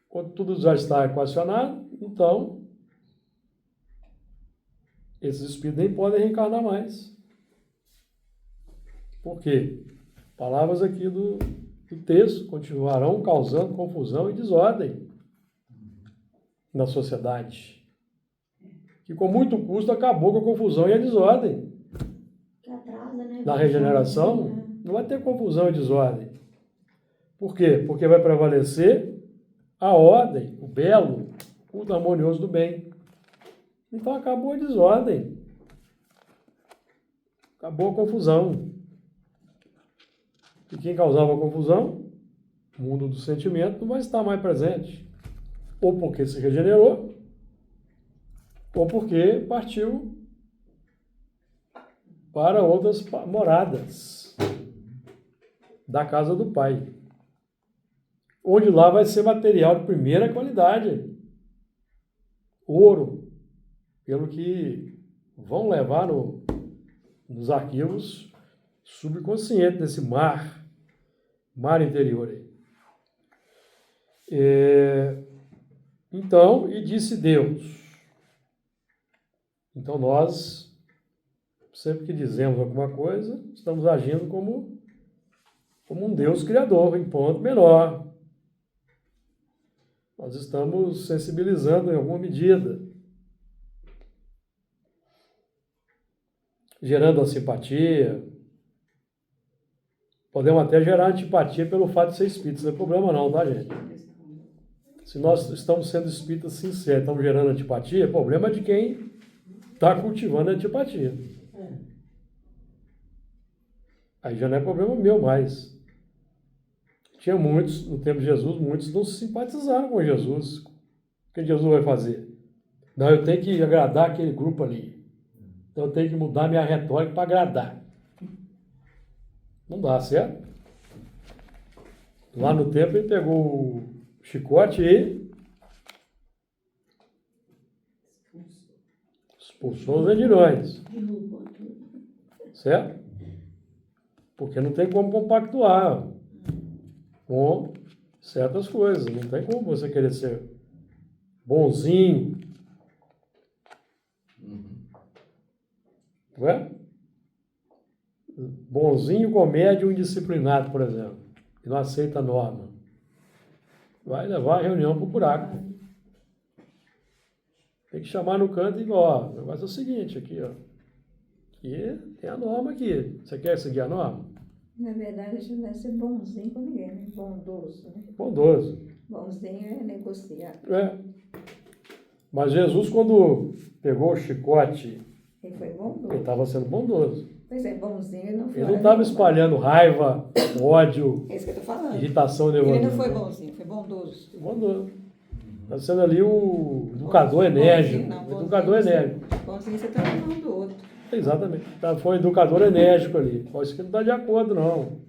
quando tudo já está equacionado, então, esses espíritos nem podem reencarnar mais. Por quê? Palavras aqui do texto: continuarão causando confusão e desordem na sociedade. Que com muito custo acabou com a confusão e a desordem. Que atrasa, né? Na regeneração, não vai ter confusão e desordem. Por quê? Porque vai prevalecer a ordem, o belo, o harmonioso do bem. Então acabou a desordem. Acabou a confusão. E quem causava a confusão, o mundo do sentimento, não vai estar mais presente. Ou porque se regenerou, ou porque partiu para outras moradas da casa do Pai. Onde lá vai ser material de primeira qualidade. Ouro, pelo que vão levar nos arquivos subconscientes desse mar interior aí. Então, e disse Deus. Então nós, sempre que dizemos alguma coisa, estamos agindo como um Deus criador, em ponto menor. Nós estamos sensibilizando em alguma medida, gerando a simpatia. Podemos até gerar antipatia pelo fato de ser espírita, não é problema não, tá, gente? Se nós estamos sendo espíritas sinceros, estamos gerando antipatia, o problema é de quem está cultivando a antipatia. Aí já não é problema meu mais. Tinha muitos, no tempo de Jesus, muitos não simpatizaram com Jesus. O que Jesus vai fazer? Não, eu tenho que agradar aquele grupo ali. Então eu tenho que mudar minha retórica para agradar. Não dá, certo? Lá no tempo ele pegou o chicote e expulsou os vendilhões. Derrubou tudo. Certo? Porque não tem como compactuar com certas coisas. Não tem como você querer ser bonzinho. Não é? Bonzinho com médium indisciplinado, por exemplo, que não aceita a norma. Vai levar a reunião para o buraco. Tem que chamar no canto e ó, o negócio é o seguinte aqui, ó. Aqui tem a norma aqui. Você quer seguir a norma? Na verdade, a gente não deve ser bonzinho com ninguém, né? Bondoso, né? Bondoso. Bonzinho é negociar. É. Mas Jesus, quando pegou o chicote, Ele foi ele bondoso. estava sendo bondoso. Pois é, bonzinho ele não foi. Ele não estava espalhando raiva, ódio, É isso que eu tô falando. irritação Ele nervosa. não foi bonzinho, foi bondoso. Bondoso. Está sendo ali o educador enérgico. Bonzinho, O educador enérgico. Bonzinho você tá na mão do outro. Exatamente. Foi um educador enérgico ali. Isso aqui não está de acordo, não.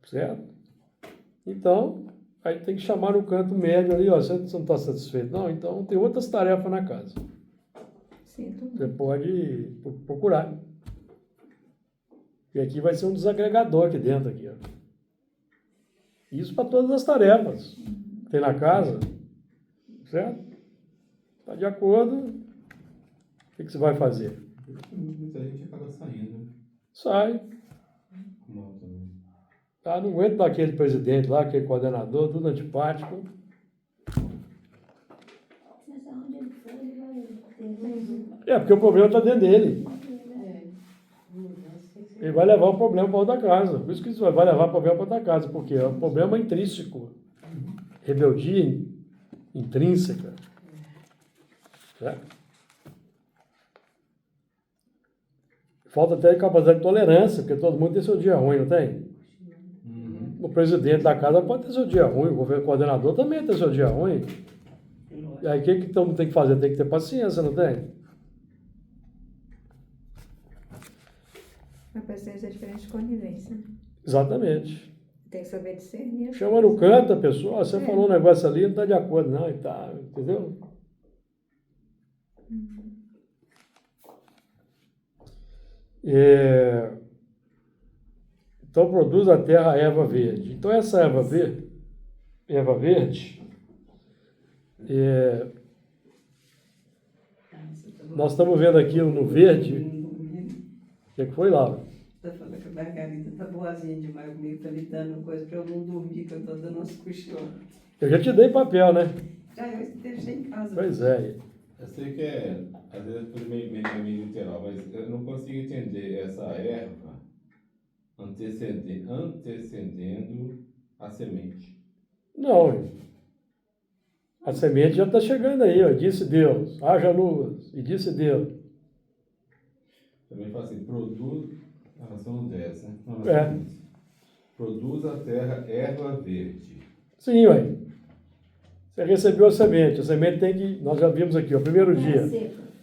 Certo? Então, aí tem que chamar no canto médio ali, ó. Você não está satisfeito? Não, então tem outras tarefas na casa. Sinto Você muito. pode procurar. E aqui vai ser um desagregador aqui dentro, aqui, ó. Isso para todas as tarefas que tem na casa, certo? Está de acordo, o que você vai fazer? Muita gente acaba saindo. Sai. Mal também. Ah, não aguento daquele presidente lá, aquele coordenador, tudo antipático. Mas aonde ele for, ele vai ter. É, porque o problema está dentro dele. É. Mudança tem que ser. Ele vai levar o problema para outra casa. Por isso que isso vai levar o problema para outra casa, porque é um problema intrínseco. Rebeldia intrínseca. Certo? Falta até capacidade de tolerância, porque todo mundo tem seu dia ruim, não tem? Uhum. O presidente da casa pode ter seu dia ruim, o governo coordenador também tem seu dia ruim. E aí o que todo mundo tem que fazer? Tem que ter paciência, não tem? A paciência é diferente de conivência. Exatamente. Tem que saber discernir. as Chama no coisas. canto a pessoa, ó, você É. falou um negócio ali, não está de acordo não, e tá, entendeu? Então produz a terra a erva verde. Então essa erva verde, nós estamos vendo aqui no verde. O que foi, Laura? Tá falando que a Margarida tá boazinha demais comigo, tá me dando coisa pra eu não dormir, que eu tô dando umas cochilas. Eu já te dei papel, né? Já eu deixei em casa. Pois é. Eu sei que às vezes foi meio literal, mas eu não consigo entender essa erva antecedendo a semente. Não. A semente já está chegando aí, ó. Disse Deus, haja luz. E disse Deus. Também fala assim, produz. Ah, nós somos 10, né? Não, nós É. somos 11. Produz a terra erva verde. Sim, ué. Você recebeu a semente tem que. Nós já vimos aqui, ó. Primeiro dia.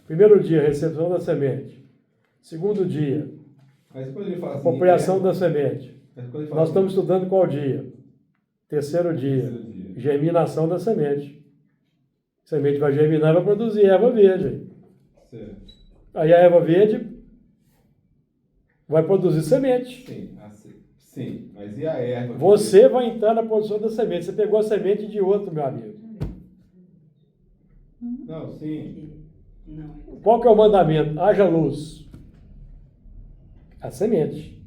Primeiro dia, recepção da semente. Segundo dia, Mas quando ele fala assim. apropriação erva, da semente. mas quando ele fala Nós assim, estamos estudando qual dia? Terceiro dia. terceiro dia. Germinação da semente. A semente vai germinar e vai produzir erva verde. Certo. Aí a erva verde vai produzir semente. Sim, mas e a erva? Você vai entrar na produção da semente. Você pegou a semente de outro, meu amigo. Não, sim. Não, Qual que é o mandamento? Haja luz. A semente.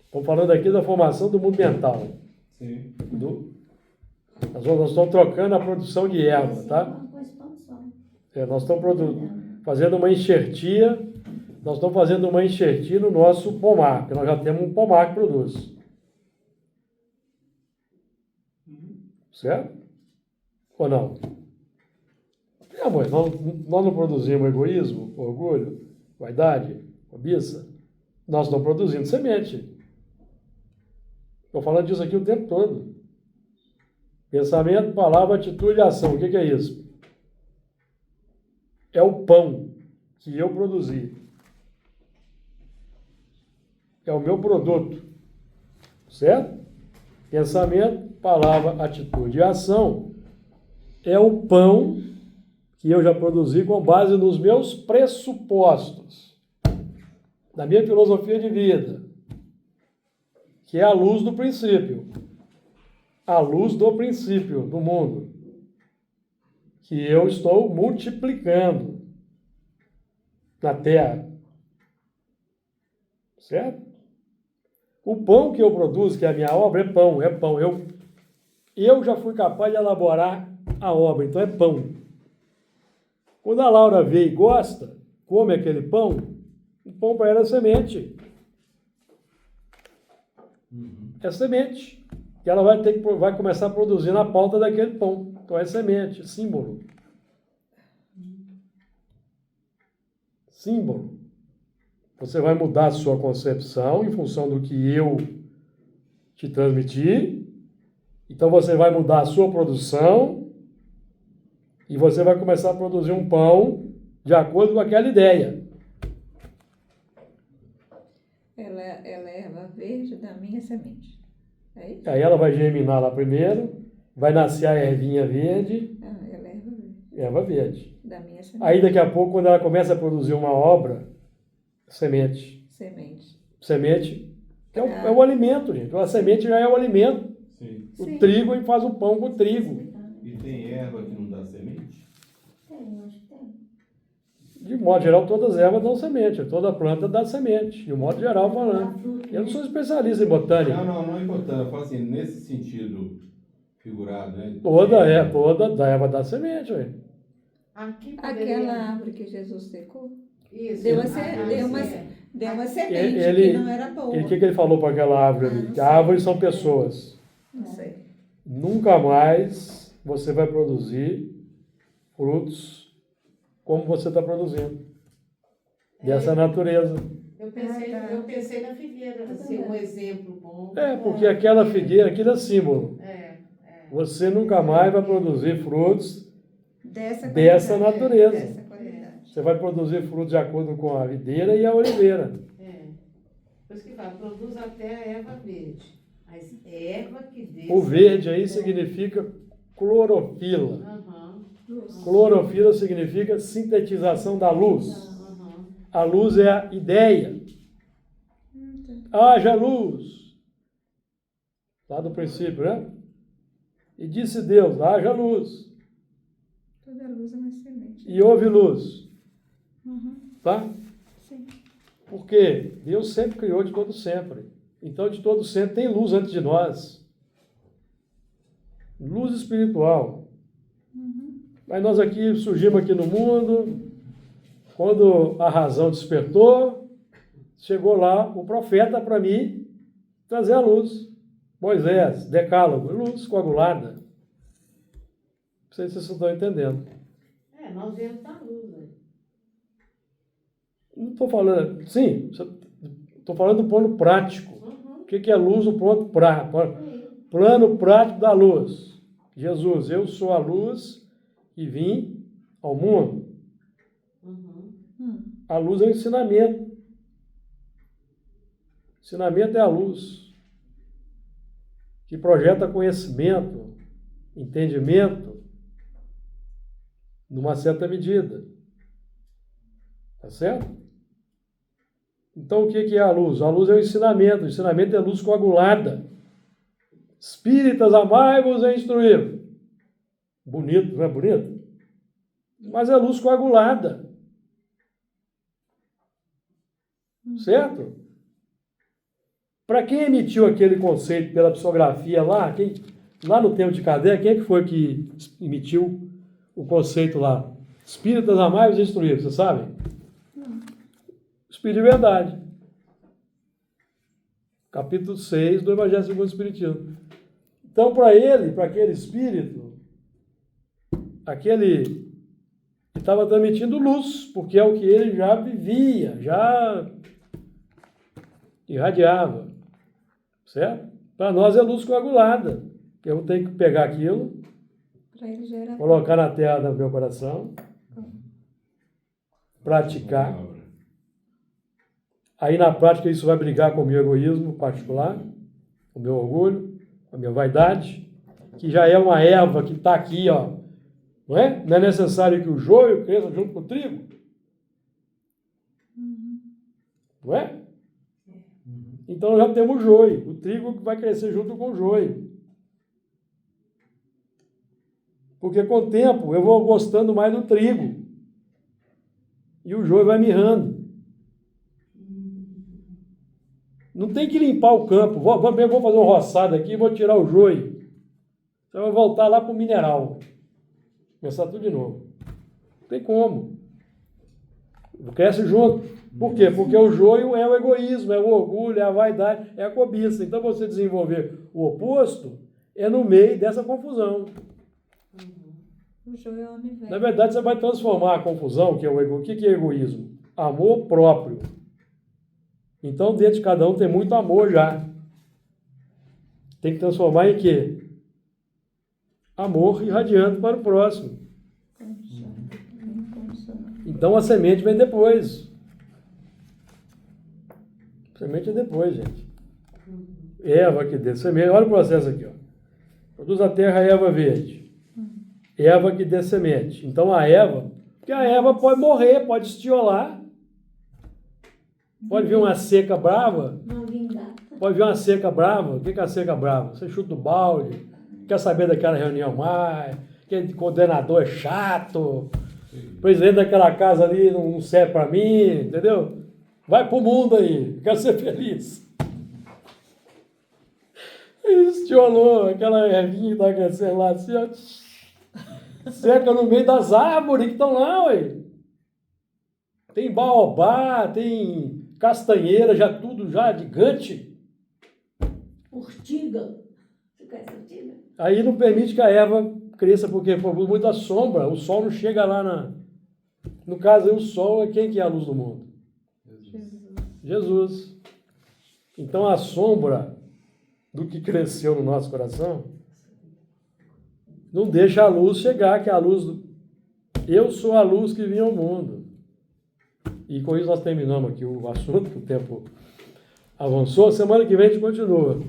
Estamos falando aqui da formação do mundo mental. Sim. Nós estamos trocando a produção de erva, tá? Com expansão. Nós estamos fazendo uma enxertia. Nós estamos fazendo uma enxertia no nosso pomar, porque nós já temos um pomar que produz. Certo? Ou não? É, mãe, nós não produzimos egoísmo, orgulho, vaidade, cobiça. Nós estamos produzindo semente. Estou falando disso aqui o tempo todo. Pensamento, palavra, atitude e ação. O que é isso? É o pão que eu produzi. É o meu produto. Certo? Pensamento, palavra, atitude e ação é o pão que eu já produzi com base nos meus pressupostos, da minha filosofia de vida, que é a luz do princípio. A luz do princípio do mundo, que eu estou multiplicando na Terra. Certo? O pão que eu produzo, que é a minha obra, é pão, é pão. Eu já fui capaz de elaborar a obra, então é pão. Quando a Laura vê e gosta, come aquele pão, o pão para ela é semente. É semente. Que ela vai começar a produzir na pauta daquele pão. Então é semente, símbolo. Símbolo. Você vai mudar a sua concepção em função do que eu te transmiti. Então você vai mudar a sua produção e você vai começar a produzir um pão de acordo com aquela ideia. Ela é erva verde da minha semente. É isso? Aí ela vai germinar lá primeiro, vai nascer a ervinha verde, Ah, ela é erva verde erva verde. da minha semente. Aí daqui a pouco, quando ela começa a produzir uma obra, semente. Semente. Semente que é o alimento, gente. A semente já é o alimento. Sim. O Sim. trigo, ele faz o pão com trigo. E tem erva que não dá semente? Tem, eu acho que tem. De modo geral, todas as ervas dão semente. Toda planta dá semente. De modo geral, falando. Dá fruto, Eu não né? sou especialista em botânica. Não é importante. Eu falo assim, nesse sentido figurado, né? Toda erva dá semente, ué. Aqui poderia... Aquela árvore que Jesus secou, Isso. deu uma, Ah, deu uma, sim. deu uma semente Ele- que não era boa. E o que ele falou para aquela árvore ali? não Que sei. árvores são pessoas. Não sei. Nunca mais você vai produzir frutos como você está produzindo. Dessa natureza. Eu tá. pensei na figueira, ser um exemplo bom. Porque aquela figueira, aquilo é símbolo. É. Você nunca mais vai produzir frutos Dessa dessa qualidade, natureza. Dessa qualidade. Você vai produzir frutos de acordo com a videira e a oliveira. Por isso que fala, produz até a erva verde. Mas erva que dê... O verde aí significa clorofila. Aham, Clorofila significa sintetização da luz. aham. A luz é a ideia. Haja luz. Lá do princípio, né? E disse Deus, haja luz. Toda luz é uma semente. E houve luz. Uhum. Tá? Sim. Porque Deus sempre criou de todo sempre. Então, de todo sempre tem luz antes de nós. Luz espiritual. Mas nós aqui surgimos aqui no mundo, quando a razão despertou, chegou lá o profeta para mim trazer a luz. Moisés, decálogo, luz coagulada. Não sei se vocês estão entendendo. Nós viemos da luz, né? Não estou falando, sim, estou falando do plano prático. O que é luz? O plano plano prático da luz. Jesus, eu sou a luz e vim ao mundo. A luz é o ensinamento. Ensinamento é a luz que projeta conhecimento, entendimento, numa certa medida. Tá certo? Então, o que é a luz? A luz é o ensinamento. O ensinamento é luz coagulada. Espíritas, amai-vos e instruí-vos. Bonito, não é bonito? Mas é luz coagulada. Certo? Para quem emitiu aquele conceito pela psicografia lá, lá no tempo de Kardec, quem é que foi que emitiu o conceito lá? Espíritas, amai-vos e instruí-vos, vocês sabem? Espírito de Verdade. Capítulo 6 do Evangelho segundo o Espiritismo. Então, para aquele espírito, aquele que estava transmitindo luz, porque é o que ele já vivia, já irradiava. Certo? Para nós é luz coagulada. Eu tenho que pegar aquilo, Para ele já era. colocar na terra do meu coração, praticar. Aí na prática isso vai brigar com o meu egoísmo particular, com o meu orgulho, com a minha vaidade, que já é uma erva que está aqui, ó. Não é? Não é necessário que o joio cresça junto com o trigo. Não é? Então já temos o joio, o trigo que vai crescer junto com o joio. Porque com o tempo eu vou gostando mais do trigo. E o joio vai mirrando. Não tem que limpar o campo. Vou fazer um roçado aqui e vou tirar o joio. Então eu vou voltar lá para o mineral. Começar tudo de novo. Não tem como. Cresce junto. Por quê? Porque o joio é o egoísmo, é o orgulho, é a vaidade, é a cobiça. Então você desenvolver o oposto é no meio dessa confusão. O joio é homem velho. Na verdade, você vai transformar a confusão, que é o ego. O que é egoísmo? Amor próprio. Então, dentro de cada um tem muito amor já. Tem que transformar em quê? Amor irradiando para o próximo. Então, a semente vem depois. A semente é depois, gente. Erva aqui dentro. Semente. Olha o processo aqui, ó. Produz a terra a erva verde. Erva que dê semente. Então, a erva... Porque a erva pode morrer, pode estiolar. Pode vir uma seca brava, Não vingar. pode vir uma seca brava. O que é a seca brava? Você chuta o balde, quer saber daquela reunião mais, aquele coordenador é chato, o presidente daquela casa ali não serve para mim, entendeu? Vai pro mundo aí, quero ser feliz. Estiolou aquela ervinha que tá crescendo lá assim, ó. Seca no meio das árvores que estão lá, ué. Tem baobá, tem castanheira, já tudo já gigante. Urtiga. Você conhece a urtiga? Aí não permite que a erva cresça, porque por muita sombra, o sol não chega lá na... No caso aí, o sol é quem que é a luz do mundo? Jesus. Então a sombra do que cresceu no nosso coração não deixa a luz chegar, que é a luz do... Eu sou a luz que vinha ao mundo. E com isso nós terminamos aqui o assunto, que o tempo avançou. Semana que vem a gente continua.